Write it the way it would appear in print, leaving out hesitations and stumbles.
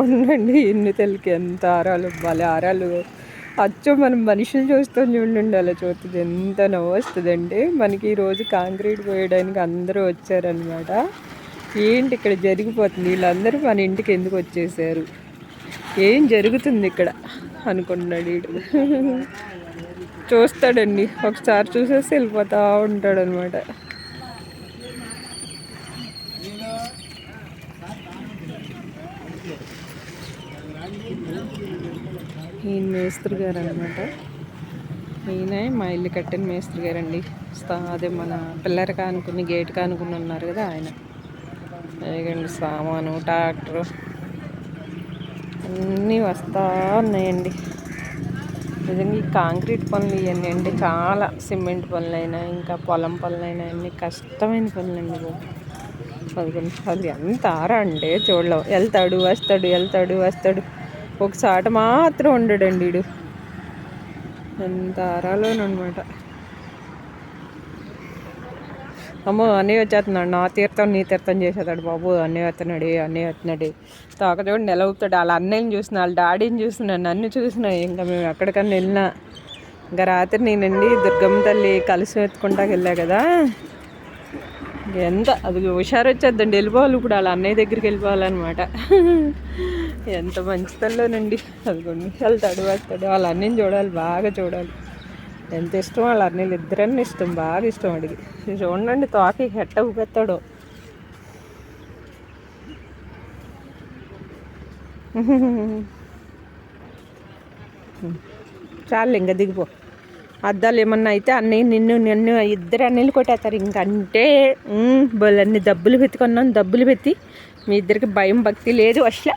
ఉండండి ఇన్ని తెలుకి ఎంత ఆరాలు భలే ఆరాలు. అచ్చం మనం మనుషులు చూస్తాం చూడండి, అలా చూస్తుంది. ఎంత నవ్వు వస్తుందండి. మనకి ఈరోజు కాంక్రీట్ పోయడానికి అందరూ వచ్చారనమాట. ఏంటి ఇక్కడ జరిగిపోతుంది, వీళ్ళందరూ మన ఇంటికి ఎందుకు వచ్చేసారు, ఏం జరుగుతుంది ఇక్కడ అనుకుంటున్నాడు వీడు. చూస్తాడండి, ఒకసారి చూసేసి వెళ్ళిపోతూ ఉంటాడు అనమాట. ఈయన మేస్త్రి గారు అనమాట. ఈయనే మా ఇల్లు కట్టిన మేస్త్రి గారండి. అదే మన పిల్లర్ కానుకుని గేట్ కానుకుని ఉన్నారు కదా ఆయన. అదేండి సామాను ట్రాక్టరు అన్నీ వస్తూ ఉన్నాయండి. నిజంగా ఈ కాంక్రీట్ పనులు ఇవన్నీ అంటే చాలా, సిమెంట్ పనులైనా ఇంకా పొలం పనులైనా అన్నీ కష్టమైన పనులండి బాబు. అది ఎంత ఆరా అంటే చూడలేవు. వెళ్తాడు వస్తాడు, ఒకసారి మాత్రం ఉండడండి వీడు. ఎంత ఆరాలోనమాట. అమ్మో అన్నయ్య వచ్చేస్తున్నాడు, నా తీర్థం నీ తీర్థం చేసేస్తాడు బాబు. అన్నయ్య వస్తున్నాడు తోక చూడండి ఎలా ఊపుతాడు. వాళ్ళ అన్నయ్యని చూసిన, వాళ్ళ డాడీని చూసిన, నన్ను చూసిన. ఇంకా మేము ఎక్కడికన్నా వెళ్ళినా, ఇంకా రాత్రి నేనండి దుర్గమ్మ తల్లి కలిసి ఎత్తుకుంటాకి వెళ్ళా కదా, ఎంత అది హుషారు వచ్చేద్దండి. వెళ్ళిపోవాలి ఇప్పుడు, వాళ్ళ అన్నయ్య దగ్గరికి వెళ్ళిపోవాలన్నమాట. ఎంత మంచితల్లోనండి. అదిగోండి వెళ్తాడు వస్తాడు. వాళ్ళ అన్నయ్యని చూడాలి, బాగా చూడాలి. ఎంత ఇష్టం వాళ్ళ అన్నయ్యలు, ఇద్దరన్నీ ఇష్టం, బాగా ఇష్టం అడిగి. చూడండి తోకి హెట్ట ఊపెత్తాడు. చాలు ఇంకా దిగిపో. అద్దాలు ఏమన్నా అయితే అన్నయ్య నన్ను ఇద్దరు అన్నయ్యలు కొట్టేస్తారు. ఇంకంటే బోలన్నీ డబ్బులు పెట్టుకున్నాను. డబ్బులు పెట్టి మీ ఇద్దరికి భయం భక్తి లేదు అసలు.